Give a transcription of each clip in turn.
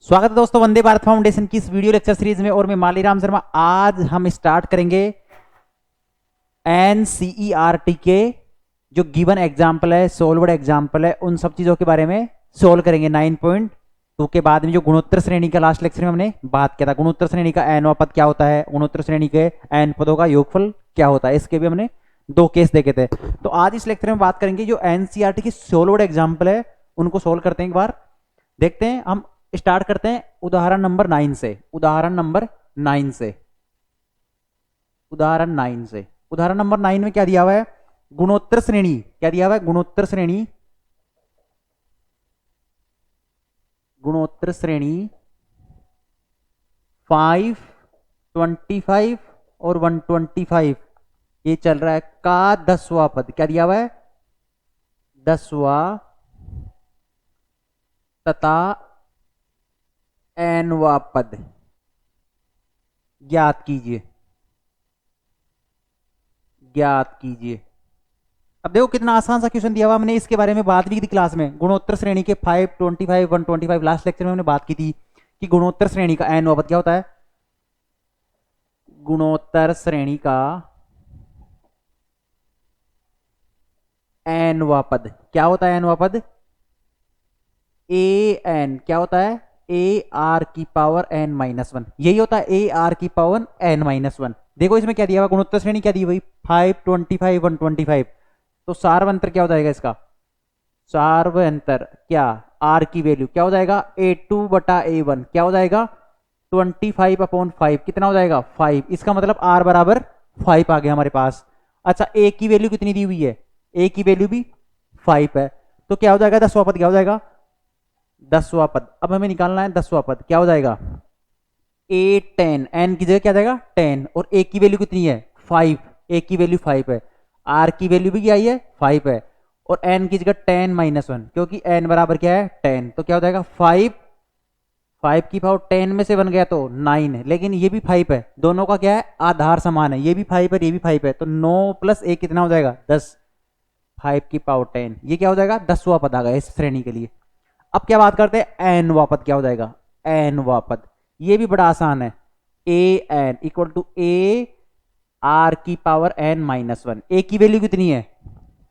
स्वागत है दोस्तों वंदे भारत फाउंडेशन की इस वीडियो लेक्चर सीरीज में और मैं मालीराम शर्मा। आज हम स्टार्ट करेंगे एनसीईआरटी के जो गिवन एग्जाम्पल है, सोल्वड एग्जाम्पल है, उन सब चीजों के बारे में सोल्व करेंगे। 9.2 के बाद में जो गुणोत्तर श्रेणी का लास्ट लेक्चर में हमने बात किया था, गुणोत्तर श्रेणी का एन पद क्या होता है, गुणोत्तर श्रेणी के एन पदों का योगफल क्या होता है, इसके भी हमने दो केस देखे थे। तो आज इस लेक्चर में बात करेंगे जो एनसीईआरटी की सोल्वड एग्जाम्पल है उनको सोल्व करते हैं। एक बार देखते हैं, हम स्टार्ट करते हैं उदाहरण नंबर 9 से। उदाहरण नंबर 9 से उदाहरण 9 से उदाहरण नंबर 9 में क्या दिया हुआ है? गुणोत्तर श्रेणी। क्या दिया हुआ है? गुणोत्तर श्रेणी। गुणोत्तर श्रेणी 5, 25 और 125 ये चल रहा है का 10वां पद। क्या दिया हुआ है? 10वां तथा एनवा पद ज्ञात कीजिए। ज्ञात कीजिए। अब देखो कितना आसान सा क्वेश्चन दिया हुआ। हमने इसके बारे में बात भी की थी क्लास में। गुणोत्तर श्रेणी के 5, 25, 125 लास्ट लेक्चर में हमने बात की थी कि गुणोत्तर श्रेणी का एनवा पद क्या होता है। गुणोत्तर श्रेणी का एनवा पद क्या होता है? एनवा पद ए एन क्या होता है? ए आर की पावर एन माइनस वन, यही होता है ए आर की पावर एन माइनस वन। देखो इसमें क्या दिया हुआ, गुणोत्तर श्रेणी क्या दी हुई? 5, 25, 125। तो सार्वअंतर क्या हो जाएगा इसका? सार्वअंतर क्या? आर की वैल्यू क्या हो जाएगा? A2 बटा A1 क्या हो जाएगा? 25/5 कितना हो जाएगा? 5। इसका मतलब आर बराबर 5 आ गया हमारे पास। अच्छा, ए की वैल्यू कितनी दी हुई है? ए की वैल्यू भी 5 है। तो क्या हो जाएगा? 10वां पद क्या हो जाएगा? 10वां पद। अब हमें निकालना है 10वां पद। क्या हो जाएगा? A10 एन की जगह क्या जाएगा? 10 और ए की वैल्यू कितनी है? 5। ए की वैल्यू 5 है, आर की वैल्यू भी क्या आई है? 5 है, और एन की जगह 10 माइनस वन, क्योंकि एन बराबर क्या है? 10। तो क्या हो जाएगा? 5। 5 की पावर 10 में से बन गया तो 9 है, लेकिन ये भी 5 है, दोनों का क्या है? आधार समान है, ये भी 5 है ये भी 5 है, तो 9 प्लस ए कितना हो जाएगा? 10। 5 की पावर 10 ये क्या हो जाएगा? 10वां पद आ गया इस श्रेणी के लिए। अब क्या बात करते हैं एनवां पद। क्या हो जाएगा? एनवां पद ये भी बड़ा आसान है। A n equal to a r की power n minus one. A की वैल्यू कितनी है?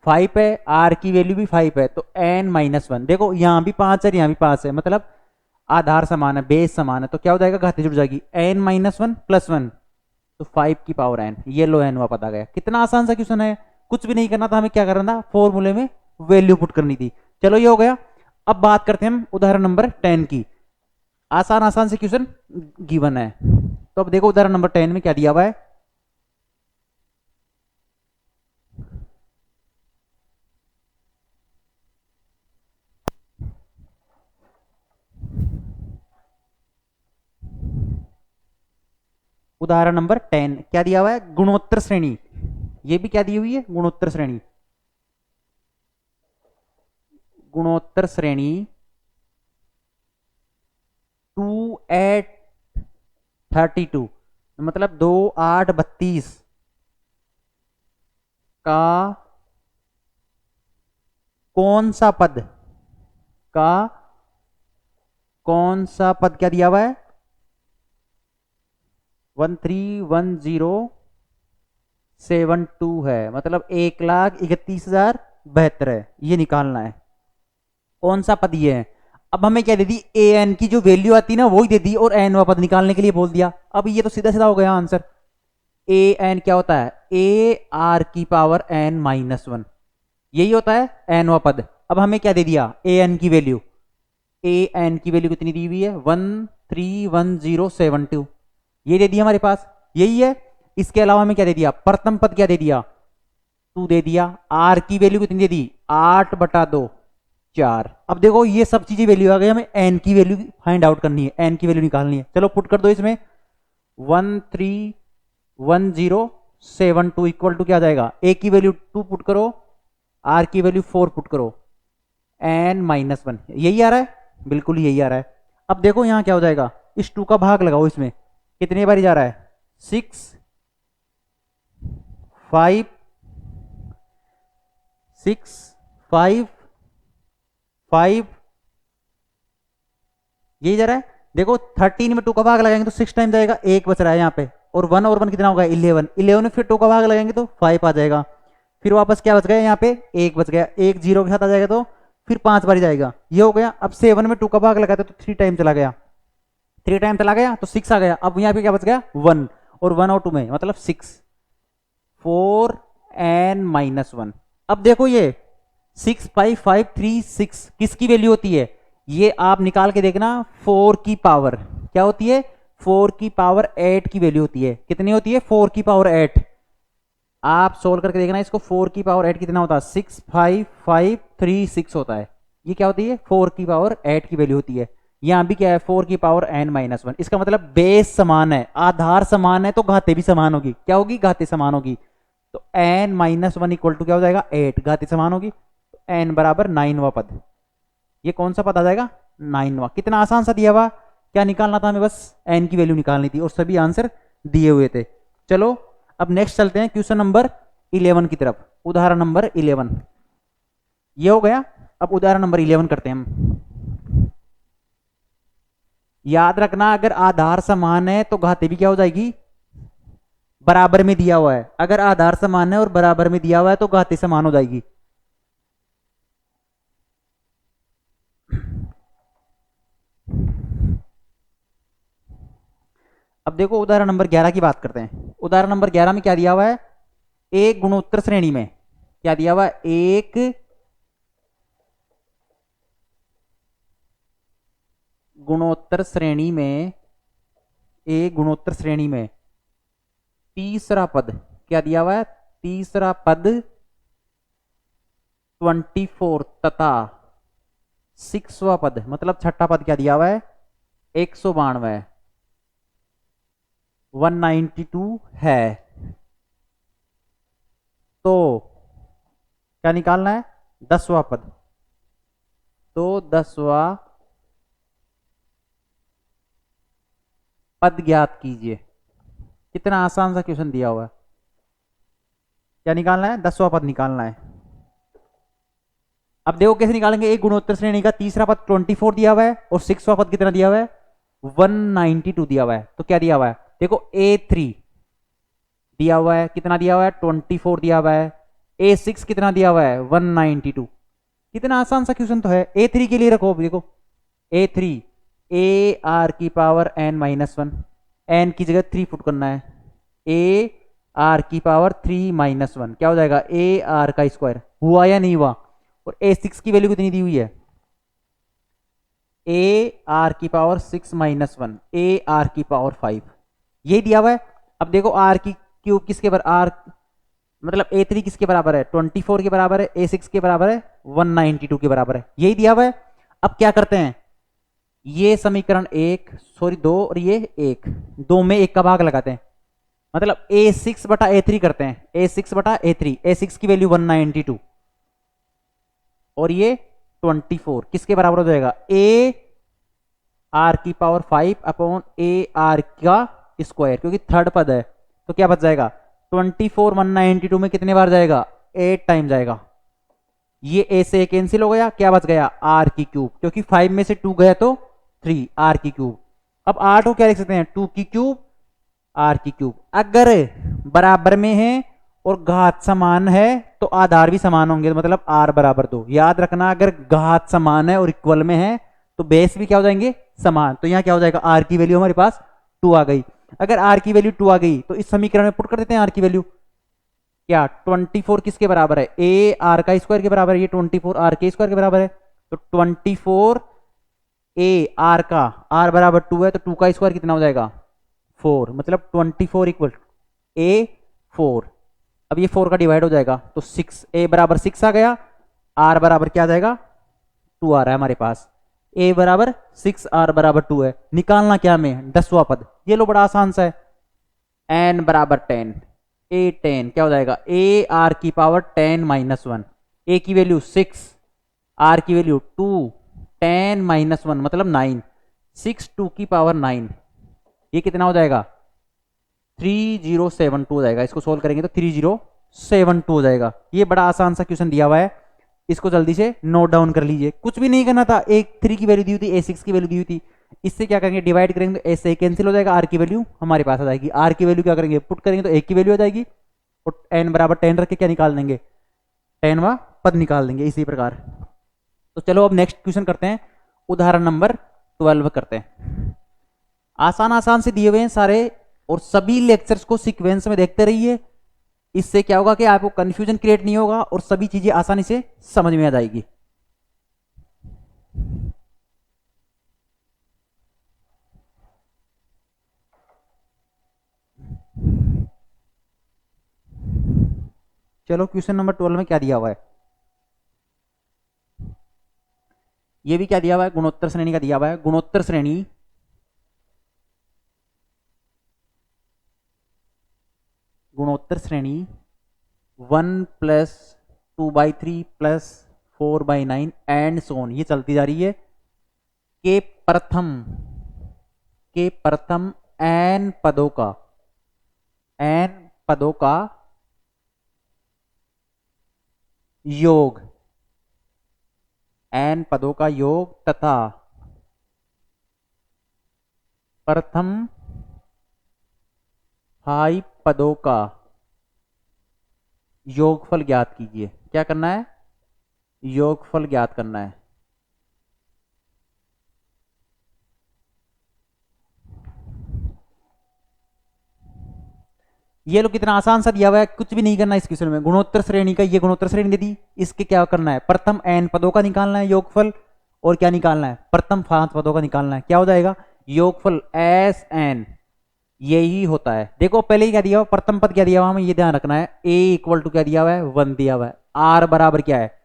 5 है, आर की वैल्यू भी 5 है, तो एन माइनस वन। देखो यहां भी 5 है, यहां भी 5 है, मतलब आधार समान है, बेस समान है, तो क्या हो जाएगा? घाती जुड़ जाएगी, n minus one plus one, तो 5 की पावर एन। ये लो एन वापस आ गया। कितना आसान सा क्वेश्चन है, कुछ भी नहीं करना था हमें। क्या करना था? फॉर्मूले में वैल्यू पुट करनी थी। चलो ये हो गया। अब बात करते हैं हम उदाहरण नंबर 10 की। आसान आसान से क्वेश्चन गिवन है। तो अब देखो उदाहरण नंबर 10 में क्या दिया हुआ है। उदाहरण नंबर 10 क्या दिया हुआ है? गुणोत्तर श्रेणी। ये भी क्या दी हुई है? गुणोत्तर श्रेणी। गुणोत्तर श्रेणी 2/32 मतलब 2/8 32 का कौन सा पद? का कौन सा पद क्या दिया हुआ है? 131072 है, मतलब 1,31,072 है। ये निकालना है कौन सा पद ये है। अब हमें क्या दे दी? ए एन की जो वैल्यू आती है ना वही दे दी, और एन वा पद निकालने के लिए बोल दिया। अब ये तो सीधा सीधा हो गया आंसर। ए एन क्या होता है? ए आर की पावर एन माइनस वन, यही होता है एन वा पद। अब हमें क्या दे दिया? ए एन की वैल्यू। ए एन की वैल्यू कितनी दी हुई है? 131072, ये दे दिया हमारे पास, यही है। इसके अलावा हमें क्या दे दिया? प्रथम पद क्या दे दिया? 2 दे दिया। आर की वैल्यू कितनी दे दी? 8/2 4। अब देखो ये सब चीजें वैल्यू आ गई, हमें एन की वैल्यू फाइंड आउट करनी है, एन की वैल्यू निकालनी है। चलो पुट कर दो इसमें। 131072 इक्वल टू क्या आ जाएगा? ए की वैल्यू 2 पुट करो, आर की वैल्यू 4 पुट करो, एन माइनस वन, यही आ रहा है, बिल्कुल यही आ रहा है। अब देखो यहां क्या हो जाएगा? इस 2 का भाग लगाओ इसमें, कितने बार जा रहा है? 6, 5, 6, 5, 5, यही जा रहा है। देखो 13 में 2 का भाग लगाएंगे तो 6 टाइम जाएगा, 1 बच रहा है यहाँ पे, और 1 और 1 कितना होगा 11, 11 में फिर 2 का भाग लगाएंगे तो 5 आ जाएगा, फिर वापस क्या बच गया यहाँ पे 1 बच गया, 1 0 के साथ आ जाएगा तो फिर 5 बार जाएगा, ये हो गया। अब 7 में 2 का भाग लगाते तो 3 टाइम चला गया, 3 टाइम चला गया तो 6 आ गया। अब यहाँ पे क्या बच गया 1, और 1 और 2 में मतलब 6, 4 n माइनस 1। अब देखो ये 6 5 5 3 6 किसकी वैल्यू होती है, ये आप निकाल के देखना, 4 की पावर क्या होती है, 4 की पावर 8 की वैल्यू होती है। कितनी होती है 4 की पावर 8, आप सोल्व करके देखना इसको, 4 की पावर 8 कितना होता है 6 5 5 3 6 होता है। ये क्या होती है 4 की पावर 8 की वैल्यू होती है। यहां भी क्या है 4 की पावर n माइनस 1, इसका मतलब बेस समान है, आधार समान है तो घाते भी समान होगी, क्या होगी घाते समान होगी। तो n माइनस 1 इक्वल टू क्या हो जाएगा 8, घाते समान होगी तो n बराबर 9वां पद। ये कौन सा पद आ जाएगा 9वां। कितना आसान सा दिया हुआ, क्या निकालना था हमें, बस n की वैल्यू निकालनी थी और सभी आंसर दिए हुए थे। चलो अब नेक्स्ट चलते हैं क्वेश्चन नंबर 11 की तरफ, उदाहरण नंबर 11। ये हो गया, अब उदाहरण नंबर 11 करते हैं हम। याद रखना अगर आधार समान है तो घाते भी क्या हो जाएगी बराबर में दिया हुआ है, अगर आधार समान है और बराबर में दिया हुआ है तो घाते समान हो जाएगी। अब देखो उदाहरण नंबर 11 की बात करते हैं। उदाहरण नंबर 11 में क्या दिया हुआ है, एक गुणोत्तर श्रेणी में क्या दिया हुआ है, एक गुणोत्तर श्रेणी में, एक गुणोत्तर श्रेणी में तीसरा पद क्या दिया हुआ है, तीसरा पद 24 तथा 6वां पद मतलब छठा पद क्या दिया हुआ है 192 192 है। तो क्या निकालना है 10वां पद, तो 10वां पद ज्ञात कीजिए। कितना आसान सा क्वेश्चन दिया हुआ है, क्या निकालना है 10वां पद निकालना है। अब देखो कैसे निकालेंगे, एक गुणोत्तर श्रेणी का तीसरा पद 24 दिया हुआ है और 6वां पद कितना दिया हुआ है 192 दिया हुआ है। तो क्या दिया हुआ है देखो A3 दिया हुआ है, कितना दिया हुआ है 24 दिया हुआ है, A6 कितना दिया हुआ है 192। कितना आसान सा क्वेश्चन तो है। A3 के लिए रखो, देखो A3 ए आर की पावर n माइनस 1, n की जगह 3 पुट करना है, ए आर की पावर 3 माइनस 1 क्या हो जाएगा ए आर का स्क्वायर, हुआ या नहीं हुआ। और A6 की वैल्यू कितनी दी हुई है ए आर की पावर 6 माइनस 1 ए आर की पावर 5, ये दिया हुआ है। अब देखो आर की क्यूब किसके बराबर, आर मतलब A3 किसके बराबर है 24 के बराबर है, A6 के बराबर है 192 के बराबर है, यही दिया हुआ है। अब क्या करते हैं, ये समीकरण 1 सॉरी 2 और ये 1, 2 में 1 का भाग लगाते हैं, मतलब A6 बटा A3 करते हैं, A6 बटा A3, A6 की वैल्यू 192 और ये 24 किसके बराबर हो जाएगा ए आर की पावर 5 अपॉन ए आर का स्क्वायर, क्योंकि थर्ड पद है तो क्या बच जाएगा 24 192 में कितने बार जाएगा 8 टाइम जाएगा। ये ए से कैंसिल हो गया, क्या बच गया आर की क्यूब, क्योंकि 5 में से 2 गया तो 3 आर की क्यूब। अब आर को क्या लिख सकते हैं 2 की क्यूब आर की क्यूब। अगर बराबर में है और घात समान है तो आधार भी समान होंगे, मतलब आर बराबर 2। याद रखना अगर घात समान है और इक्वल में है तो बेस भी क्या हो जाएंगे समान। तो यहाँ क्या हो जाएगा आर की वैल्यू हमारे पास 2 आ गई। अगर आर की वैल्यू 2 आ गई तो इस समीकरण में पुट कर देते हैं आर की वैल्यू, क्या 24 किसके बराबर है ए आर का स्क्वायर के बराबर है, ये 24 आर के स्क्वायर के बराबर है। तो 24 ए आर का, आर बराबर 2 है तो 2 का स्क्वायर कितना हो जाएगा 4, मतलब 24 इक्वल ए 4। अब ये 4 का डिवाइड हो जाएगा तो 6, ए बराबर 6 आ गया, आर बराबर क्या आ जाएगा 2 आ रहा है हमारे पास, ए बराबर 6 आर बराबर 2 है। निकालना क्या हमें 10वां पद, ये लो बड़ा आसान सा है, एन बराबर 10, ए 10 क्या हो जाएगा ए आर की पावर 10 माइनस 1, ए की वैल्यू 6 आर की वैल्यू 2 10 माइनस 1 मतलब 9, 6 2 की पावर 9, ये कितना हो जाएगा 3072 हो जाएगा। इसको सोल्व करेंगे तो 3072 हो जाएगा। ये बड़ा आसान सा क्वेश्चन दिया हुआ है, इसको जल्दी से नोट डाउन कर लीजिए। कुछ भी नहीं करना था, A3 की वैल्यू दी हुई थी, A6 की वैल्यू दी हुई थी, इससे क्या करेंगे, डिवाइड करेंगे तो ऐसे कैंसिल हो जाएगा, आर की वैल्यू हमारे पास आ जाएगी। आर की वैल्यू क्या करेंगे, पुट करेंगे तो एक की वैल्यू आ जाएगी, और एन बराबर 10 रख के क्या निकाल देंगे, 10वां पद निकाल देंगे। इसी प्रकार तो चलो अब नेक्स्ट क्वेश्चन करते हैं, उदाहरण नंबर 12 करते हैं। आसान आसान से दिए हुए हैं सारे, और सभी लेक्चर्स को सीक्वेंस में देखते रहिए। इससे क्या होगा कि आपको कंफ्यूजन क्रिएट नहीं होगा और सभी चीजें आसानी से समझ में आ जाएगी। चलो क्वेश्चन नंबर 12 में क्या दिया हुआ है, ये भी क्या दिया हुआ है, गुणोत्तर श्रेणी का दिया हुआ है। गुणोत्तर श्रेणी गुणोत्तर श्रेणी 1+2/3+4/9 एंड सोन, ये चलती जा रही है के प्रथम एन पदों का योग, एन पदों का योग तथा प्रथम 5 पदों का योगफल ज्ञात कीजिए। क्या करना है, योगफल ज्ञात करना है। ये लो कितना आसान सा दिया हुआ है, कुछ भी नहीं करना इस क्वेश्चन में। गुणोत्तर श्रेणी का, ये गुणोत्तर श्रेणी दे दी, इसके क्या करना है, प्रथम एन पदों का निकालना है योगफल, और क्या निकालना है, प्रथम 5 पदों का निकालना है। क्या हो जाएगा, योगफल एस एन, यही होता है। देखो पहले ही क्या दिया हुआ, प्रथम पद क्या दिया हुआ, हमें ये ध्यान रखना है, ए इक्वल टू क्या दिया हुआ है, 1 दिया हुआ है। आर बराबर क्या है,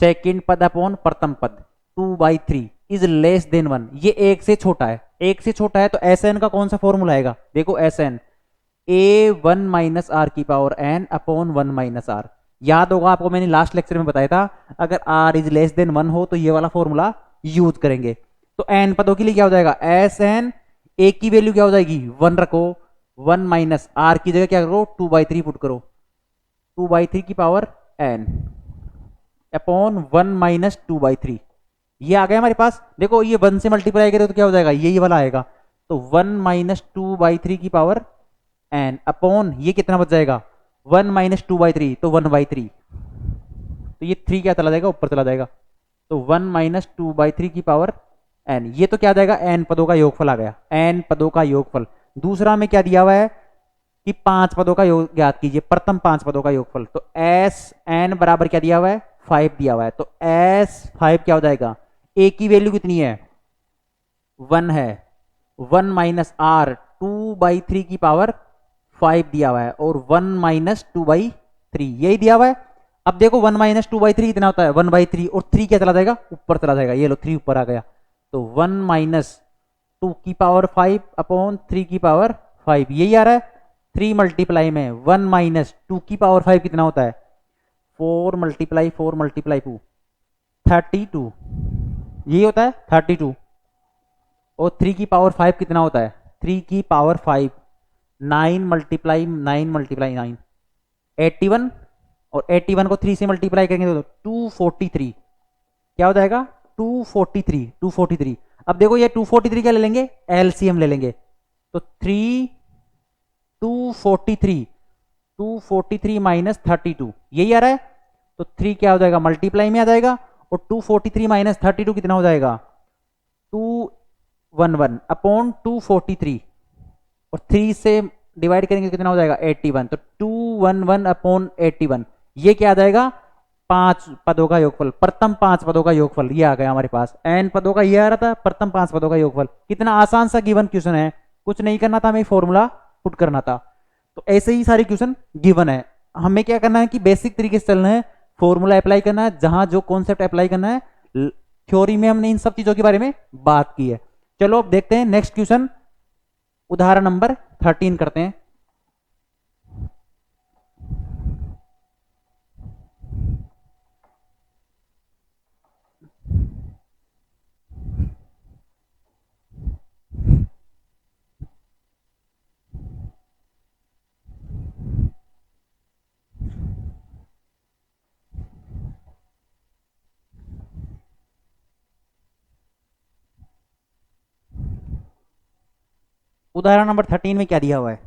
सेकेंड पद अपॉन प्रथम पद, 2/3 इज लेस देन 1, ये एक से छोटा है, एक से छोटा है तो एस एन का कौन सा फॉर्मूला आएगा, देखो s n a 1 minus r की power n upon 1 minus r. याद होगा आपको, मैंने लास्ट लेक्चर में बताया था, अगर आर इज लेस देन 1 हो तो ये वाला फॉर्मूला यूज करेंगे। तो एन पदों के लिए क्या हो जाएगा, एस एन, ए की वैल्यू क्या हो जाएगी, 1 रखो, 1 माइनस आर की जगह क्या करो, 2/3 पुट करो, 2/3 की पावर एन अपॉन 1 - 2/3, ये आ गया हमारे पास। देखो ये 1 से मल्टीप्लाई करें तो क्या हो जाएगा, ये वाला आएगा, तो 1 - 2/3 की पावर एन अपॉन ये कितना बच जाएगा, 1 - 2/3 तो 1/3, तो ये 3 क्या चला जाएगा, ऊपर चला जाएगा, तो 1 - 2/3 की पावर एन, ये तो क्या आ जाएगा, एन पदों का योगफल आ गया, एन पदों का योगफल। दूसरा में क्या दिया हुआ है कि 5 पदों का योग ज्ञात कीजिए, प्रथम 5 पदों का योगफल, तो एस एन बराबर क्या दिया हुआ है, 5 दिया हुआ है, तो एस 5 क्या हो जाएगा, ए की वैल्यू कितनी है, 1 है, 1 माइनस आर 2/3 की पावर 5 दिया हुआ है, और 1 - 2/3 यही दिया हुआ है। अब देखो 1 - 2/3 कितना होता है, 1/3, और 3 क्या चला जाएगा, ऊपर चला जाएगा, ये लो 3 ऊपर आ गया, तो 1 - 2 की पावर 5 अपॉन 3 की पावर 5, यही आ रहा है। 3 मल्टीप्लाई में 1 - 2 की पावर 5 कितना होता है, 4 × 4 × 2 32, यही होता है 32, और 3 की पावर 5 कितना होता है, 3 की पावर 5, 9 × 9 81, और 81 को 3 से मल्टीप्लाई करेंगे तो 243, क्या हो जाएगा, 243। अब देखो ये 243 क्या ले लेंगे, एलसीएम ले लेंगे, तो 3 243, 243 - 32 यही आ रहा है, तो 3 क्या हो जाएगा, मल्टीप्लाई में आ जाएगा, और 243 - 32 कितना हो जाएगा, 211 अपॉन 243, और 3 से डिवाइड करेंगे तो कितना हो जाएगा, 81, तो 211 अपॉन 81, ये क्या आ जाएगा, 5 पदों का योगफल, प्रथम 5 पदों का योगफल, ये आ गया हमारे पास, एन पदों का ये आ रहा था, प्रथम 5 पदों का योगफल। कितना आसान सा गिवन क्वेश्चन है, कुछ नहीं करना था, हमें फॉर्मूला पुट करना था। तो ऐसे ही सारे क्वेश्चन गिवन है, हमें क्या करना है कि बेसिक तरीके से चलना है, फॉर्मूला अप्लाई करना है, जहां जो कॉन्सेप्ट अप्लाई करना है, थ्योरी में हमने इन सब चीजों के बारे में बात की है। चलो अब देखते हैं नेक्स्ट क्वेश्चन, उदाहरण नंबर 13 करते हैं। उदाहरण नंबर 13 में क्या दिया हुआ है?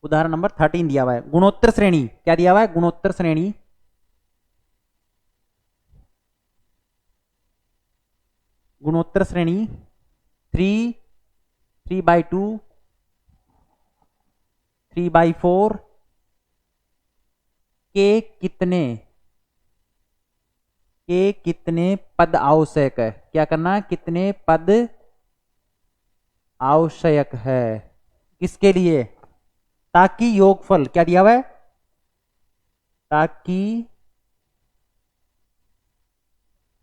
उदाहरण नंबर 13 दिया हुआ है गुणोत्तर श्रेणी। क्या दिया हुआ है? गुणोत्तर श्रेणी। गुणोत्तर श्रेणी 3, 3/2, 3/4 के कितने पद आवश्यक है? क्या करना? कितने पद आवश्यक है किसके लिए? ताकि योगफल, क्या दिया हुआ है? ताकि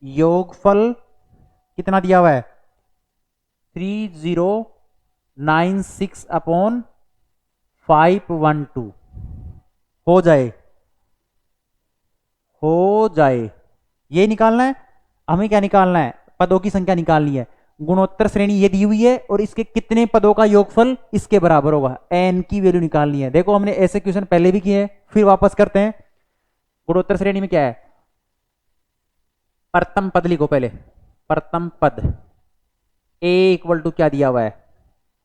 योगफल कितना दिया हुआ है? 3096/512 हो जाए। ये निकालना है हमें। क्या निकालना है? पदों की संख्या निकालनी है। गुणोत्तर श्रेणी ये दी हुई है और इसके कितने पदों का योगफल इसके बराबर होगा, एन की वैल्यू निकालनी है। देखो हमने ऐसे क्वेश्चन पहले भी किए हैं, फिर वापस करते हैं। गुणोत्तर श्रेणी में क्या है? प्रथम पद लिखो पहले। प्रथम पद ए इक्वल टू क्या दिया हुआ है?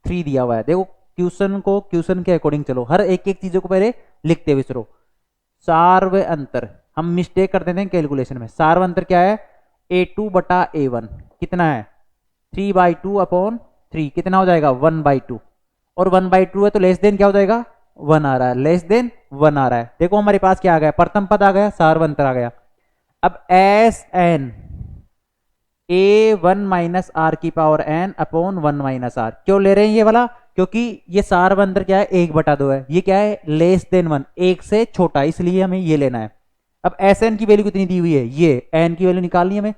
3 दिया हुआ है। देखो क्वेश्चन के अकॉर्डिंग चलो, हर एक एक चीजों को पहले लिखते हुए चलो। सार्व अंतर, हम मिस्टेक कर देते हैं कैलकुलेशन में। सार्व अंतर क्या है? A2/A1 कितना है? 3/2/3 कितना हो जाएगा? 1/2। और 1/2 है तो लेस देन क्या हो जाएगा? 1 आ रहा है। लेस देन 1 आ रहा है। देखो हमारे पास क्या आ गया? प्रथम पद आ गया, सार्व अंतर आ गया। अब Sn A1 - r⁻n/1 - r क्यों ले रहे हैं ये वाला? क्योंकि ये सार्व अंतर क्या है? 1/2 है। ये क्या है? लेस देन 1, एक से छोटा, इसलिए हमें ये लेना है। अब Sn की वैल्यू कितनी दी हुई है? ये n की वैल्यू निकालनी है हमें।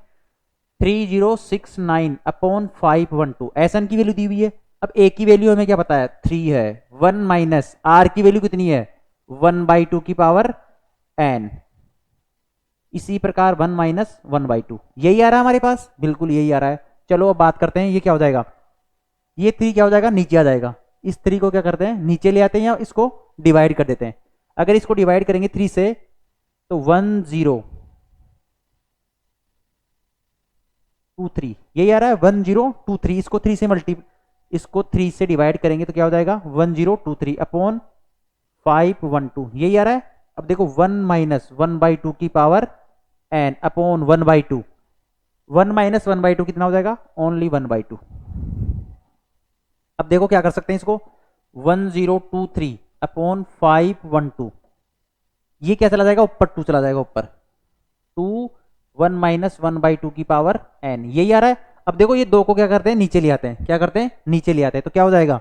3069/512 Sn की वैल्यू दी हुई है। अब a की वैल्यू हमें क्या पता है? 3 है। 1 माइनस r की वैल्यू कितनी है? 1/2n। इसी प्रकार 1 - 1/2 यही आ रहा है हमारे पास, बिल्कुल यही आ रहा है। चलो अब बात करते हैं, ये क्या हो जाएगा? ये 3 क्या हो जाएगा? नीचे आ जाएगा। इस 3 को क्या करते हैं? नीचे ले आते हैं या इसको डिवाइड कर देते हैं। अगर इसको डिवाइड करेंगे 3 से तो 1023 यही आ रहा है। 1023 इसको 3 से इसको 3 से डिवाइड करेंगे तो क्या हो जाएगा? 1023/512 यही आ रहा है। अब देखो 1 - 1/2 की पावर n अपॉन 1/2। 1 - 1/2 कितना हो जाएगा? ओनली 1/2। अब देखो क्या कर सकते हैं इसको? 1023/512 ये क्या चला जाएगा? ऊपर 2 चला जाएगा ऊपर। 2 1 - 1/2 की पावर n यही आ रहा है। अब देखो ये 2 को क्या करते हैं? नीचे ले आते हैं। क्या करते हैं? नीचे ले आते हैं। तो क्या हो जाएगा?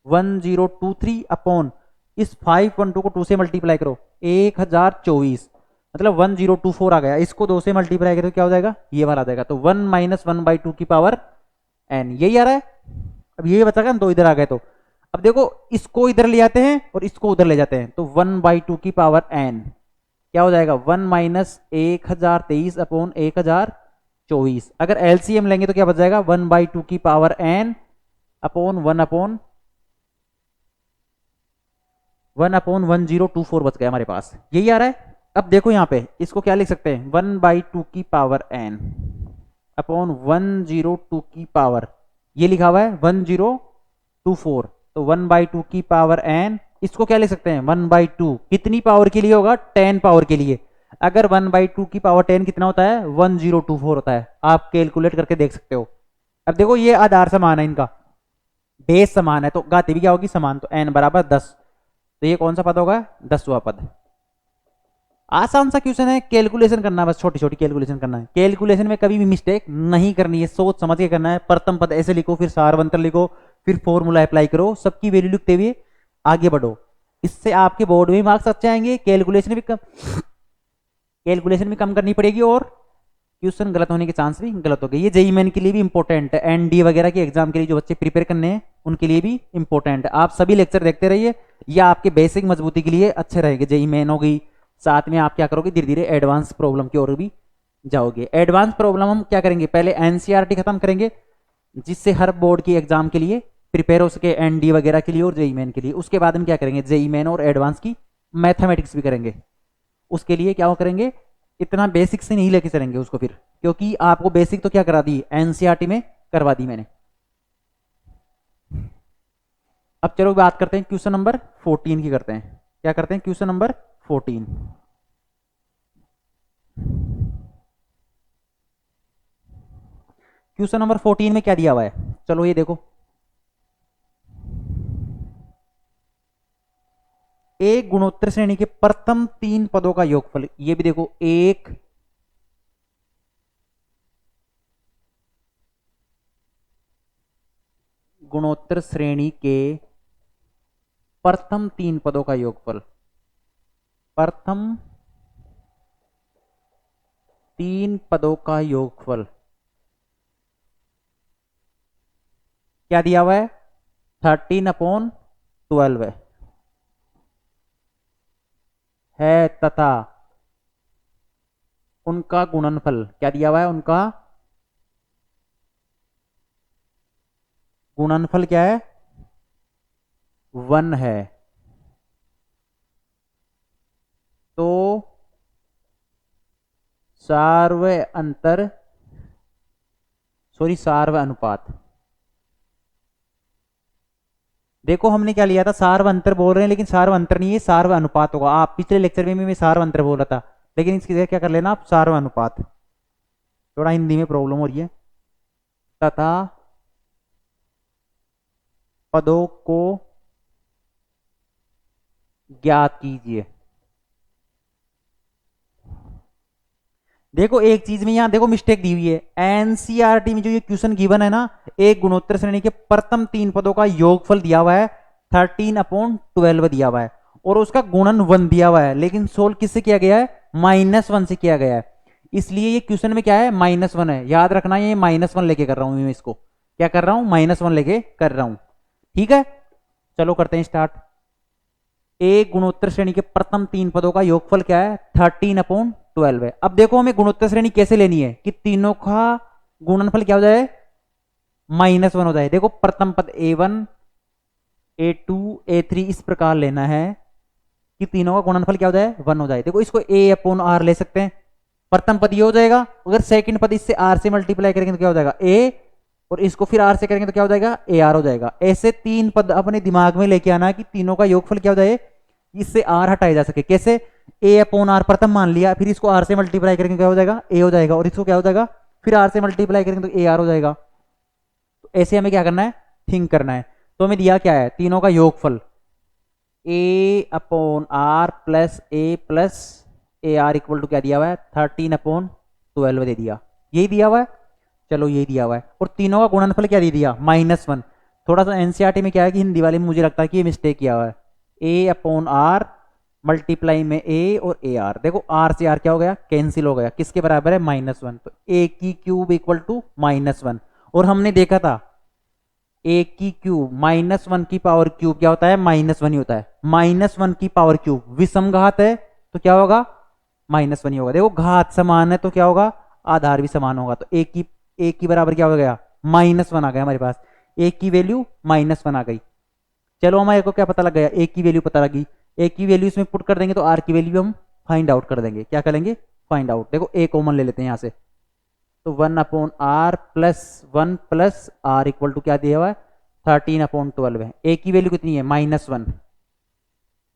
1023 अपॉन इस 512 को 2 से मल्टीप्लाई करो 1024, मतलब 1024 आ गया। इसको 2 से मल्टीप्लाई करो क्या हो जाएगा? ये वाला आ जाएगा। तो 1 - 1/2 की पावर n यही आ रहा है। अब ये बचा ना, 2 इधर आ गए। तो अब देखो इसको इधर ले आते हैं और इसको उधर ले जाते हैं तो 1/2 की पावर n क्या हो जाएगा? 1 - 1023/1024। अगर एलसीएम लेंगे तो क्या बच जाएगा? 1/2 की पावर n अपॉन 1/1024 बच गया हमारे पास। यही आ रहा है। अब देखो यहाँ पे इसको क्या लिख सकते हैं? 1/2 की पावर n अपॉन 102 की पावर, ये लिखा हुआ है 1024, तो 1/2 की पावर n। इसको क्या लिख सकते हैं? 1/2 कितनी पावर के लिए होगा? 10 पावर के लिए। अगर 1/2 की पावर 10 कितना होता है? 1024 होता है। आप कैलकुलेट करके देख सकते हो। अब देखो ये आधार समान है, इनका बेस समान है, तो घाती भी क्या होगी? समान। तो n बराबर 10, तो ये कौन सा पद होगा? 10वां पद। आसान सा क्वेश्चन है, कैलकुलेशन करना, बस छोटी छोटी कैलकुलेशन करना है। कैलकुलेशन में कभी भी मिस्टेक नहीं करनी है, सोच समझ के करना है। प्रथम पद ऐसे लिखो, फिर सारवंतर लिखो, फिर फॉर्मूला अप्लाई करो, सबकी वैल्यू लिखते हुए आगे बढ़ो। इससे आपके बोर्ड में मार्क्स अच्छे आएंगे। कैलकुलेशन भी कम करनी पड़ेगी और क्वेश्चन गलत होने के चांस भी गलत हो गए। ये जेईई मेन के लिए भी इंपॉर्टेंट है, एनडी वगैरह के एग्जाम के लिए जो बच्चे प्रिपेयर करने हैं उनके लिए भी इंपॉर्टेंट है। आप सभी लेक्चर देखते रहिए, या आपके बेसिक मजबूती के लिए अच्छे रहेंगे। जेईई मेन हो गई, साथ में आप क्या करोगे? धीरे धीरे एडवांस प्रॉब्लम की ओर भी जाओगे। एडवांस प्रॉब्लम हम क्या करेंगे? पहले एनसीईआरटी खत्म करेंगे, जिससे हर बोर्ड की एग्जाम के लिए प्रिपेयर हो सके, एनडी वगैरह के लिए और जेईई मेन के लिए। उसके बाद हम क्या करेंगे? जेईई मेन और एडवांस की मैथमेटिक्स भी करेंगे। उसके लिए क्या करेंगे? इतना बेसिक से नहीं लेके चलेंगे उसको फिर, क्योंकि आपको बेसिक तो क्या करा दी? एनसीईआरटी में करवा दी मैंने। अब चलो बात करते हैं क्वेश्चन नंबर 14 की करते हैं। क्या करते हैं? Question number 14। क्वेश्चन नंबर 14 में क्या दिया हुआ है? चलो ये देखो, एक गुणोत्तर श्रेणी के प्रथम 3 पदों का योगफल। ये भी देखो, एक गुणोत्तर श्रेणी के प्रथम 3 पदों का योगफल। प्रथम 3 पदों का योगफल क्या दिया हुआ है? 13/12 है तथा उनका गुणनफल क्या दिया हुआ है? उनका गुणनफल क्या है? 1 है। तो सार्वय अंतर, सॉरी सार्वय अनुपात। देखो हमने क्या लिया था? सार्व अंतर बोल रहे हैं, लेकिन सार्व अंतर नहीं है, सार्व अनुपात होगा। आप पिछले लेक्चर में मैं सार्व अंतर बोल रहा था, लेकिन इसकी जगह क्या कर लेना आप? सार्व अनुपात। थोड़ा हिंदी में प्रॉब्लम हो रही है। तथा पदों को ज्ञात कीजिए। देखो एक चीज में यहां देखो मिस्टेक दी हुई है। एनसीईआरटी में जो ये क्वेश्चन गिवन है ना, एक गुणोत्तर श्रेणी के प्रथम 3 पदों का योगफल दिया हुआ है, 13/12 दिया हुआ है, और उसका गुणन 1 दिया हुआ है। लेकिन सोल्व किससे किया गया है? -1 से किया गया है। इसलिए ये क्वेश्चन में क्या है? -1 है। याद रखना, ये -1 लेके कर रहा हूं मैं इसको। क्या कर रहा हूं? -1 लेके कर रहा हूं। ठीक है, चलो करते हैं स्टार्ट। एक गुणोत्तर श्रेणी के प्रथम 3 पदों का योगफल क्या है? 13/12 है। अब देखो हमें गुणोत्तर श्रेणी कैसे लेनी है कि तीनों का गुणनफल क्या हो जाए? -1 हो जाए। देखो प्रथम पद A1 A2 A3 इस प्रकार लेना है कि तीनों का गुणनफल क्या हो जाए? 1 हो जाए। देखो इसको A/R ले सकते हैं। प्रथम पद ये हो जाएगा। अगर सेकंड पद इससे R से मल्टीप्लाई करेंगे तो क्या हो जाएगा? A, और इसको फिर R से करेंगे तो क्या हो जाएगा? AR हो जाएगा। ऐसे 3 पद अपने दिमाग में लेके आना कि तीनों का योगफल क्या हो जाए, इससे R हटाया जा सके। कैसे? A/R प्रथम मान लिया, फिर इसको R से मल्टीप्लाई करेंगे क्या हो जाएगा? A हो जाएगा, और इसको क्या हो जाएगा? फिर R से मल्टीप्लाई करेंगे तो AR हो जाएगा। तो ऐसे हमें क्या करना है? थिंक करना है। तो हमें दिया क्या है? तीनों का योगफल A/R plus A plus AR equal to क्या दिया हुआ है? 13/12 दे दिया। यही दिया हुआ है। चलो यही दिया हुआ है। और तीनों का गुणनफल क्या दे दिया? -1। थोड़ा सा एनसीईआरटी में क्या है कि हिंदी वाले में मुझे लगता है कि ये मिस्टेक किया हुआ है। A/R मल्टीप्लाई में A और AR। देखो R से R क्या हो गया? कैंसिल हो गया। किसके बराबर है? -1। तो A की क्यूब इक्वल टू -1। और हमने देखा था A की क्यूब -1 की पावर क्यूब क्या होता है? -1 ही होता है। -1 की पावर क्यूब विषम घात है तो क्या होगा? -1 ही होगा। देखो घात समान है तो क्या होगा? आधार भी समान होगा। तो A की बराबर क्या हो गया? -1 आ गया हमारे पास। A की वैल्यू -1 आ गई। चलो हमारे को क्या पता लग गया? A की वैल्यू पता लगी। A की वैल्यू इसमें पुट कर देंगे तो R की वैल्यू हम फाइंड आउट कर देंगे। क्या करेंगे? Find out. देखो A कॉमन ले लेते हैं यहाँ से, तो 1/R plus 1 plus R equal to क्या दिया हुआ है? 13/12 है। A की वैल्यू कितनी है? -1।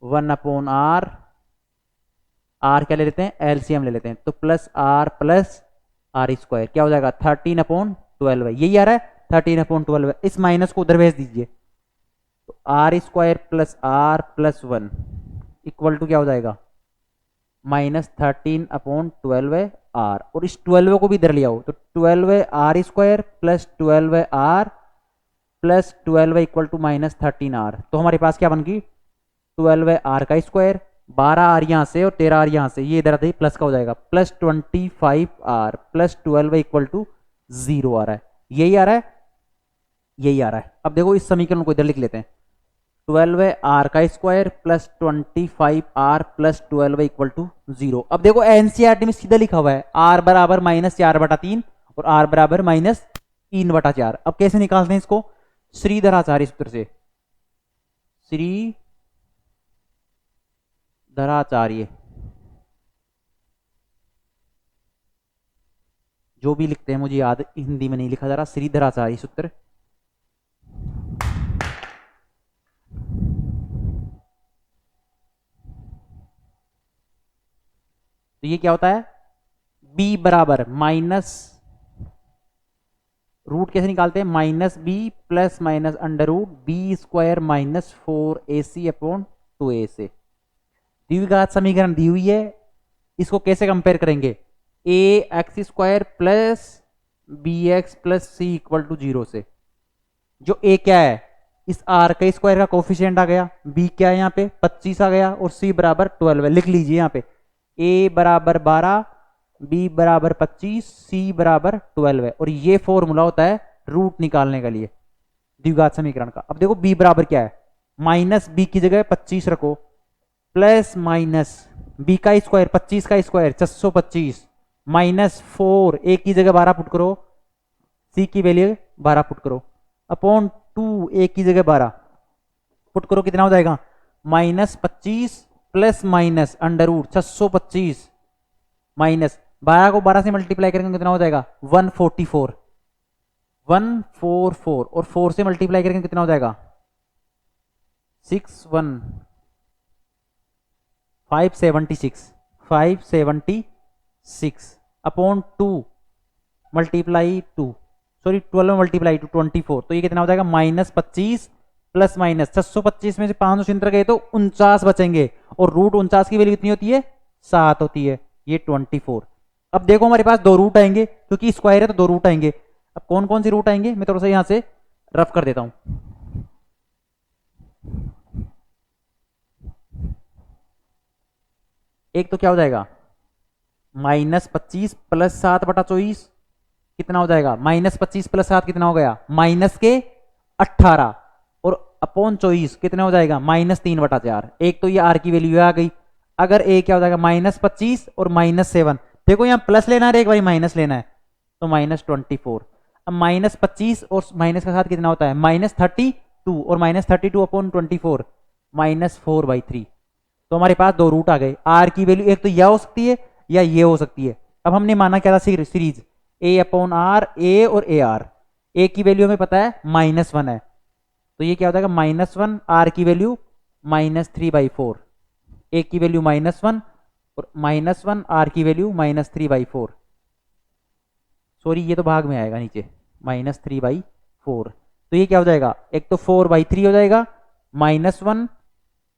1/R, R क्या ले लेते हैं? एलसीएम ले लेते हैं, तो प्लस R स्क्वायर क्या हो जाएगा? 13/12 है। यही आ रहा है 13/12। इस माइनस को उधर भेज दीजिए, तो R square plus R plus 1 equal to क्या हो जाएगा? -13/12 R। और इस 12 को भी इधर ले आओ, तो 12R square plus 12R plus 12 equal to -13R। तो हमारे पास क्या बन गई? 12R का स्क्वायर, 12R यहाँ से और 13R यहाँ से, ये इधर आते ही प्लस का हो जाएगा, plus 25R plus 12 equal to 0 आ रहा है। यही आ रहा है, यही आ रहा है। अब देखो इस समीकरण को इधर लिख लेते हैं। 12R का square plus 25R plus 12 equal to 0। अब देखो एनसीईआरटी में सीधा लिखा हुआ है R बराबर -4/3 और R बराबर -3/4। अब कैसे निकालते हैं इसको? श्रीधराचार्य सूत्र से। श्रीधराचार्य, जो भी लिखते हैं मुझे याद हिंदी में नहीं लिखा जा रहा। श्रीधराचार्य सूत्र, तो ये क्या होता है, b बराबर माइनस, रूट कैसे निकालते हैं, minus B plus minus under root B square minus 4ac upon 2a से। द्विघात समीकरण दी हुई है, इसको कैसे कंपेयर करेंगे, a x square plus b x plus c equal to 0 से। जो ए क्या है, इस आर का स्क्वायर का कोफिशिएंट आ गया, बी क्या है यहाँ पे 25 आ गया, और सी बराबर 12 है। लिख लीजिए यहाँ पे ए बराबर 12, बी बराबर 25, सी बराबर 12 है। और ये फॉर्मूला होता है रूट निकालने के लिए द्विघात समीकरण का। अब देखो बी बराबर क्या है, माइनस बी की जगह 25 रखो, प्लस माइनस बी का स्क्वायर 25 का स्क्वायर 625, माइनस 4 ए की जगह 12 पुट करो, सी की वैल्यू 12 पुट करो, अपॉन 2 ए की जगह 12 पुट करो, कितना हो जाएगा, minus 25 plus minus under root 625 minus 12 को 12 से मल्टीप्लाई करेंगे कितना हो जाएगा 144, 144 और 4 से मल्टीप्लाई करेंगे कितना हो जाएगा 576 अपॉन 2 मल्टीप्लाई 2, सॉरी 12 मल्टीप्लाई 2 24, तो ये कितना हो जाएगा माइनस 25 प्लस माइनस 625 में से 500 छिंतर गए तो 49 बचेंगे, और रूट 49 की वैल्यू कितनी होती है 7 होती है, ये 24। अब देखो हमारे पास दो रूट आएंगे, क्योंकि स्क्वायर है तो दो रूट आएंगे। अब कौन कौन सी रूट आएंगे, मैं थोड़ा सा यहां से रफ कर देता हूं। एक तो क्या हो जाएगा माइनस 25 प्लस 7 बटा 24, कितना हो जाएगा माइनस 25 प्लस 7 कितना हो गया माइनस के 18, और अपॉन 24 कितना हो जाएगा माइनस 3 बटा 4। एक तो ये आर की वैल्यू आ गई। अगर ए क्या हो जाएगा माइनस 25 और माइनस 7, देखो यहाँ प्लस लेना है एक बार माइनस लेना है, तो माइनस 24। अब माइनस 25 और माइनस का साथ कितना होता है माइनस 32, और माइनस 32 अपॉन 24 माइनस 4/3। तो हमारे पास दो रूट आ गए। आर की वैल्यू एक तो यह हो सकती है या ये हो सकती है। अब हमने माना क्या था सीरीज ए अपॉन आर, ए और ए आर। ए की वैल्यू हमें पता है -1 है, तो ये क्या हो जाएगा -1, आर की वैल्यू -3/4, ए की वैल्यू -1 और -1, आर की वैल्यू -3/4। सॉरी ये तो भाग में आएगा नीचे -3/4, तो ये क्या हो जाएगा एक तो 4/3 हो जाएगा, -1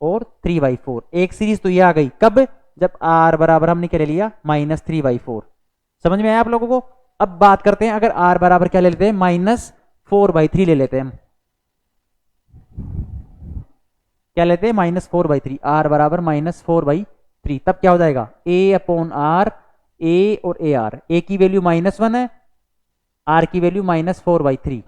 और 3/4। एक सीरीज तो ये आ गई कब, जब आर बराबर हमने क्या ले लिया -3/4। समझ में आया आप लोगों को। अब बात करते हैं अगर आर बराबर क्या ले लेते हैं -4/3 ले लेते हैं, क्या लेते हैं -4/3, आर बराबर -4/3, तब क्या हो जाएगा ए अपॉन आर, ए और ए आर। ए की वैल्यू -1 है, आर की वैल्यू -4/3,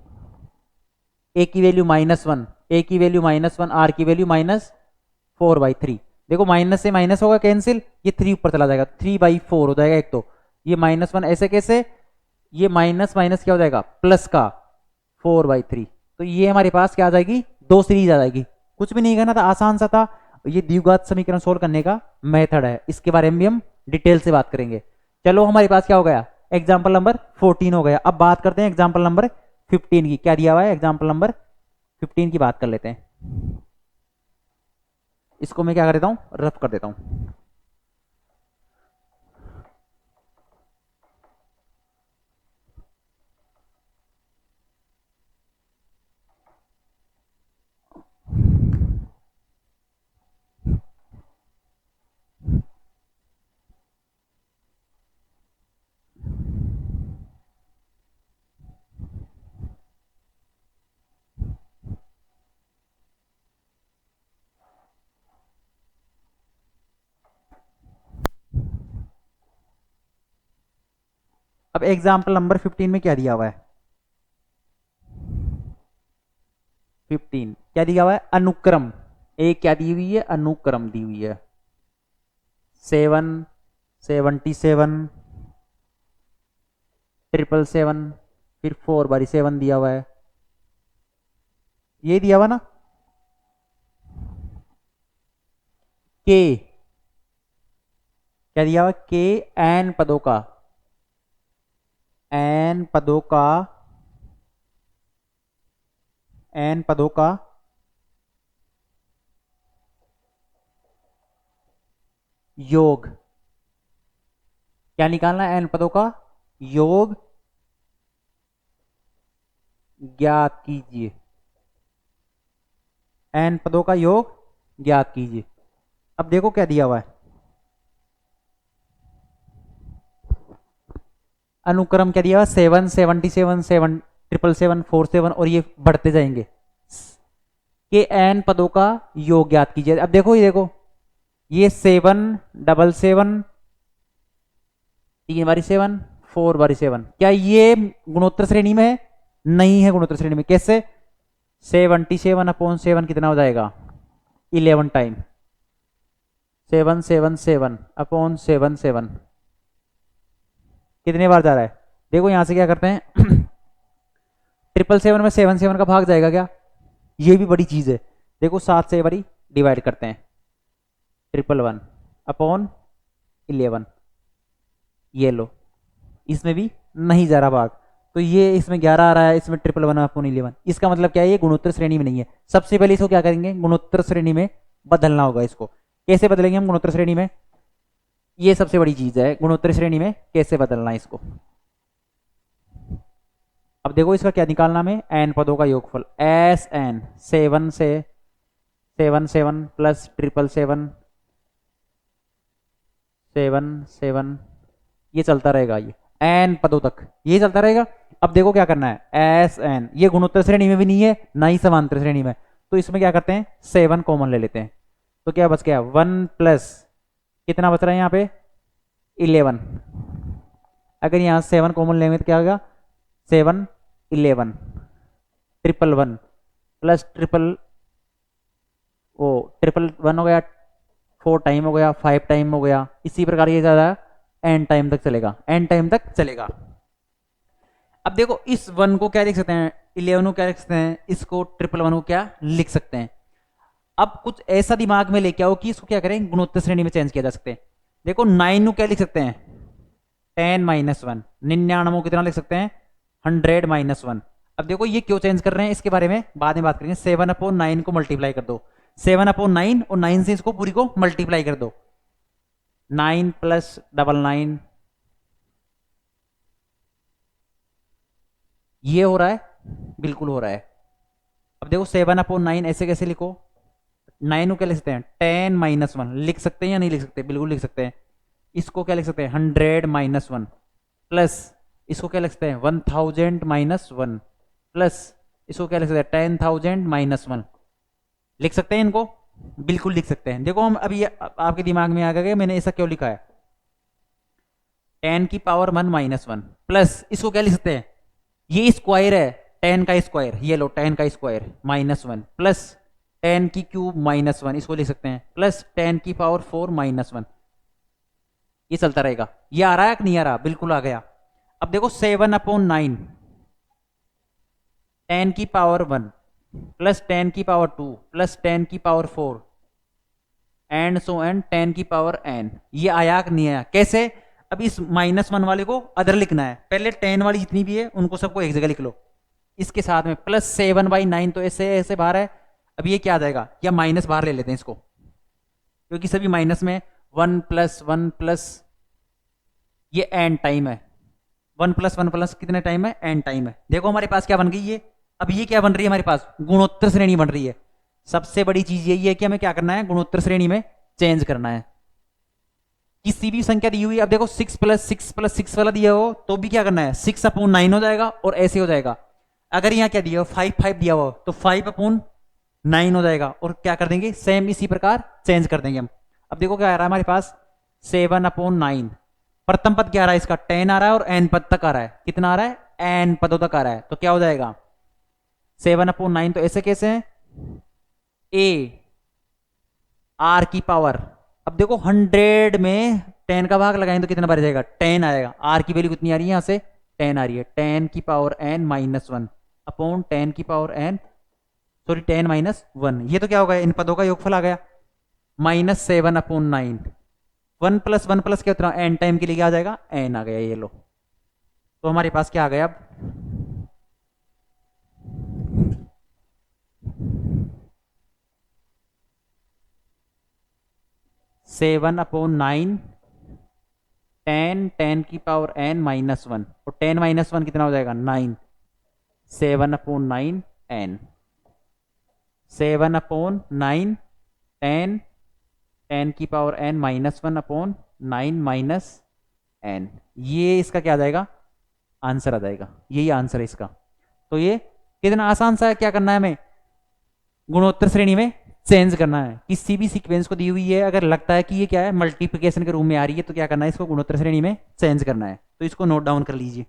ए की वैल्यू -1, ए की वैल्यू -1, आर की वैल्यू -4/3। देखो माइनस से माइनस होगा कैंसिल, ये 3 ऊपर चला जाएगा 3/4 हो जाएगा। एक तो ये -1 ऐसे कैसे, ये माइनस माइनस क्या हो जाएगा प्लस का 4/3। तो ये हमारे पास क्या आ जाएगी दो सीरीज आ जाएगी। कुछ भी नहीं करना था, आसान सा था। ये द्विघात समीकरण सोल्व करने का मेथड है, इसके बारे में भी हम डिटेल से बात करेंगे। चलो हमारे पास क्या हो गया एग्जाम्पल नंबर 14 हो गया। अब बात करते हैं एग्जाम्पल नंबर 15 की। क्या दिया हुआ है एग्जाम्पल नंबर 15 की बात कर लेते हैं। इसको मैं क्या कर देता हूं रफ कर देता हूं। अब एग्जाम्पल नंबर 15 में क्या दिया हुआ है 15 क्या दिया हुआ है अनुक्रम। एक क्या दी हुई है अनुक्रम दी हुई है 7 77 777, फिर 4/7 दिया हुआ है, ये दिया हुआ ना। के क्या दिया हुआ के एन पदों का, एन पदों का, एन पदों का योग। क्या निकालना है? एन पदों का योग ज्ञात कीजिए। एन पदों का योग ज्ञात कीजिए। अब देखो क्या दिया हुआ है, अनुक्रम क्या दिया हुआ? 7, 77, 7, 777, 47 और ये बढ़ते जाएंगे कि एन पदों का योग ज्ञात कीजिए। अब देखो ये देखो, ये 7, 7, 3 बारी 7, 4 बारी 7, क्या ये गुणोत्तर श्रेणी में है? नहीं है गुणोत्तर श्रेणी में। कैसे? 77/7 कितना हो जाएगा? 11 टाइम। 777/7 कितने बार जा रहा है? देखो यहां से क्या करते हैं 777 में 7 का भाग जाएगा क्या? ये भी बड़ी चीज है। देखो 7 से बारी डिवाइड करते हैं, 111/11, ये लो, इसमें भी नहीं जा रहा भाग, तो ये इसमें 11 आ रहा है, इसमें 111/11। इसका मतलब क्या है? ये गुणोत्तर श्रेणी में नहीं है। सबसे पहले इसको क्या करेंगे? गुणोत्तर श्रेणी में बदलना होगा इसको। कैसे बदलेंगे हम गुणोत्तर श्रेणी में? ये सबसे बड़ी चीज है, गुणोत्तर श्रेणी में कैसे बदलना है इसको। अब देखो इसका क्या निकालना है? एन पदों का योगफल, एस एन, 7 से 7 प्लस 777, 7 ये चलता रहेगा, ये एन पदों तक ये चलता रहेगा। अब देखो क्या करना है, एस एन, ये गुणोत्तर श्रेणी में भी नहीं है ना ही समांतर श्रेणी में, तो इसमें क्या करते हैं 7 कॉमन ले लेते हैं। तो क्या बच गया? 1 प्लस कितना बच रहा है यहाँ पे? 11। अगर यहाँ 7 कॉमन लेंगे तो क्या होगा? 7, 11, 111 प्लस 111 हो गया, 4 टाइम हो गया, 5 टाइम हो गया। इसी प्रकार ये ज्यादा एन टाइम तक चलेगा, एन टाइम तक चलेगा। अब देखो इस 1 को क्या लिख सकते हैं? 11 को क्या लिख सकते हैं? इसको 111 को क्या लिख सकते हैं? अब कुछ ऐसा दिमाग में लेके आओ कि इसको क्या करें? गुणोत्तर श्रेणी में चेंज किया जा सकते हैं। देखो 9 को क्या लिख सकते हैं? 10 - 1। 99 को कितना लिख सकते हैं? 100 - 1। अब देखो ये क्यों चेंज कर रहे हैं, इसके बारे में बाद में बात करेंगे। 7/9 को मल्टीप्लाई कर दो, 7/9 और 9 से इसको पूरी को मल्टीप्लाई कर दो, 9 + 99 ये हो रहा है, बिल्कुल हो रहा है। अब देखो 7/9 ऐसे कैसे लिखो? 9 को क्या लिख सकते हैं? 10 - 1 लिख सकते हैं या नहीं लिख सकते? बिल्कुल लिख सकते हैं। इसको क्या लिख सकते हैं? 100 - 1 प्लस इसको क्या लिख सकते हैं? 1000 - 1 प्लस इसको क्या लिख सकते हैं? 10,000 - 1 लिख सकते हैं इनको? बिल्कुल लिख सकते हैं। देखो हम अभी आपके दिमाग में आ गया मैंने ऐसा क्यों लिखा है। 10 की पावर 1 - 1 प्लस इसको क्या लिख सकते हैं? ये स्क्वायर है, 10 का स्क्वायर, ये लो 10 का स्क्वायर -1 प्लस 10 की क्यूब -1 इसको लिख सकते हैं, प्लस 10 की पावर 4 -1। ये चलता रहेगा। ये आ रहा है कि नहीं आ रहा? बिल्कुल आ गया। अब देखो 7/9, 10 की पावर 1 प्लस 10 की पावर 2 प्लस 10 की पावर 4 एंड सो एंड 10 की पावर n। ये आया कि नहीं आया? कैसे? अब इस -1 वाले को अदर लिखना है, पहले 10 वाली जितनी भी है उनको सबको एक जगह लिख लो, इसके साथ में प्लस 7/9, तो ऐसे ऐसे बाहर है। अब ये क्या आ जाएगा? या माइनस बाहर ले लेते हैं इसको, क्योंकि सभी माइनस में 1 + 1 प्लस ये एन टाइम है, 1 + 1 प्लस कितने टाइम है? एन टाइम है। देखो हमारे पास क्या बन गई ये? अब ये क्या बन रही है हमारे पास? गुणोत्तर श्रेणी बन रही है। सबसे बड़ी चीज यही है कि हमें क्या करना है? गुणोत्तर श्रेणी में चेंज करना है। किसी भी संख्या दी हुई, अब देखो 6 + 6 + 6 वाला दिया हो तो भी क्या करना है? 6/9 हो जाएगा और ऐसे हो जाएगा। अगर यहाँ क्या दिया हो? 5 दिया हो तो 5/9 हो जाएगा, और क्या कर देंगे? सेम इसी प्रकार चेंज कर देंगे हम। अब देखो क्या आ रहा है हमारे पास? 7/9, प्रथम पद क्या आ रहा है इसका? 10 आ रहा है और n पद तक आ रहा है। कितना आ रहा है? n पदों तक आ रहा है। तो क्या हो जाएगा? 7/9 तो ऐसे कैसे है? a r की पावर, अब देखो 100 में 10 का भाग लगाएंगे तो कितना बढ़ जाएगा? 10 आएगा। r की वैल्यू कितनी आ रही है? यहाँ से 10 आ रही है। 10 की पावर n -1 अपॉन 10 की पावर n, सॉरी 10 - 1, ये तो क्या होगा? इन पदों का योगफल आ गया, -7/9। 1 + 1 प्लस क्या होता है? n टाइम के लिए क्या आ जाएगा? n आ गया, ये लो। तो हमारे पास क्या आ गया अब? 7/9 10 10 की पावर n माइनस 1, और 10 माइनस 1 कितना हो जाएगा 9, 7/9 n, 7/9 10 10 की power n minus 1/9 minus n, ये इसका क्या आ जाएगा आंसर आ जाएगा, यही आंसर है इसका। तो ये कितना आसान सा है, क्या करना है हमें गुणोत्तर श्रेणी में चेंज करना है। किसी भी सीक्वेंस को दी हुई है, अगर लगता है कि ये क्या है मल्टीप्लिकेशन के रूप में आ रही है, तो क्या करना है इसको गुणोत्तर श्रेणी में चेंज करना है। तो इसको नोट डाउन कर लीजिए।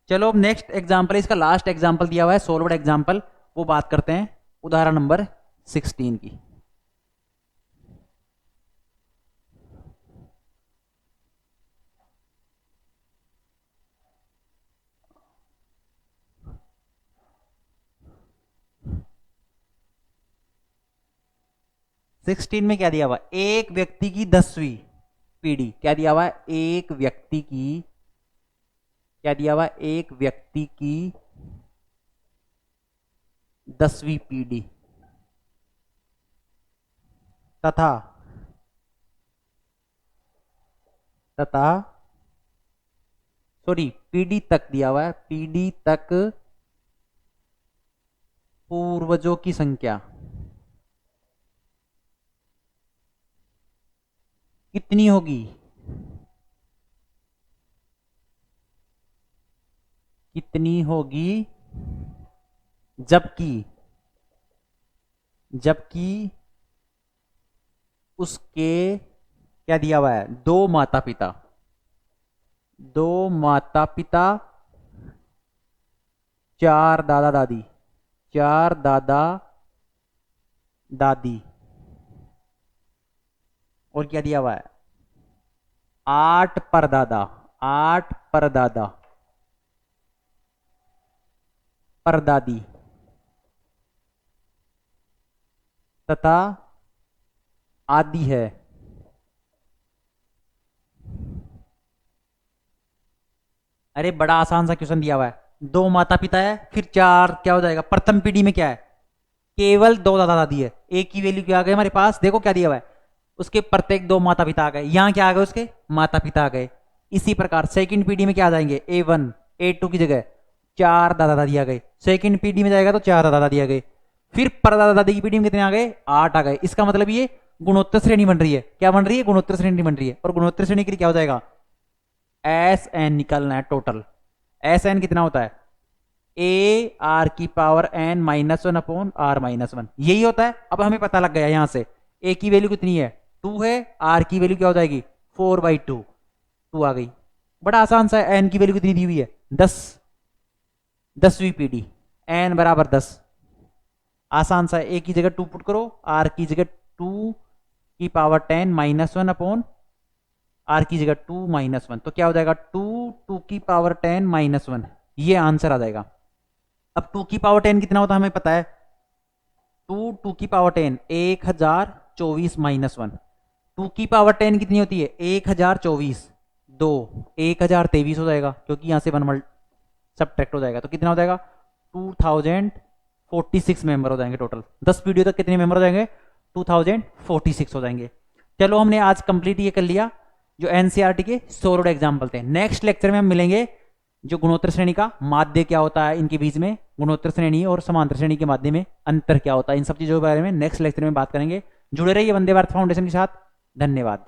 चलो अब नेक्स्ट एग्जांपल, इसका लास्ट एग्जांपल दिया हुआ है सोल्व्ड एग्जांपल, वो बात करते हैं उदाहरण नंबर 16 की। सिक्सटीन में क्या दिया हुआ, एक व्यक्ति की 10वीं पीढ़ी, क्या दिया हुआ है एक व्यक्ति की, क्या दिया हुआ एक व्यक्ति की 10वीं पीढ़ी तथा सॉरी पीढ़ी तक दिया हुआ है, पीढ़ी तक पूर्वजों की संख्या कितनी होगी, कितनी होगी जबकि उसके क्या दिया हुआ है दो माता पिता, 4 दादा दादी, और क्या दिया हुआ है 8 परदादी तथा आदि है। अरे बड़ा आसान सा क्वेश्चन दिया हुआ है, 2 माता पिता है, फिर 4 क्या हो जाएगा, प्रथम पीढ़ी में क्या है केवल 2 दादा दादी है, एक की वैल्यू क्या आ गई हमारे पास, देखो क्या दिया हुआ है उसके प्रत्येक 2 माता पिता आ गए, यहां क्या आ गए उसके माता पिता आ गए। इसी प्रकार सेकंड पीढ़ी में क्या आ जाएंगे A1 A2 की जगह 4 दादा दादी आ गए, सेकंड पीढ़ी में जाएगा तो 4 दादा दादी आ गए, फिर परदादा दादी की पीढ़ी में कितने आ गए 8 आ गए। इसका मतलब ये गुणोत्तर श्रेणी बन रही है, क्या बन रही है गुणोत्तर श्रेणी बन रही है, और गुणोत्तर श्रेणी के लिए क्या हो जाएगा SN निकालना है टोटल। SN कितना होता है AR की पावर n माइनस 1/r-1, यही होता है। अब हमें पता लग गया यहां से A की वैल्यू कितनी है 2 है, R की वैल्यू क्या हो जाएगी 4/2, 2 आ गई। बड़ा आसान सा है, N की वैल्यू कितनी दी हुई है 10, 10वीं पीढ़ी n बराबर 10, आसान सा है, A की जगह 2 पुट करो, R की जगह 2 की पावर 10 माइनस 1/r की जगह 2 माइनस 1, तो क्या हो जाएगा 2 की पावर 10 माइनस 1, ये आंसर आ जाएगा। अब 2 की पावर 10 कितना होता है हमें पता है, 2 की पावर 10 1024 माइनस 1, 2 की पावर 10 कितनी होती है 1024, 2 1023 हो जाएगा, क्योंकि यहां से 1 सब्ट्रैक्ट हो जाएगा, तो कितना हो जाएगा 2046 मेंबर हो जाएंगे टोटल। 10 वीडियो तक कितने मेंबर हो जाएंगे 2046 हो जाएंगे। चलो हमने आज कंप्लीट ये कर लिया जो एनसीईआरटी के सोल्व्ड एग्जाम्पल थे। नेक्स्ट लेक्चर में हम मिलेंगे जो गुणोत्तर श्रेणी का माध्य क्या होता है, इनके बीच में गुणोत्तर श्रेणी और समांतर श्रेणी के माध्य में अंतर क्या होता है, इन सब चीजों के बारे में नेक्स्ट लेक्चर में बात करेंगे। जुड़े रहिए वंदे भारत फाउंडेशन के साथ। धन्यवाद।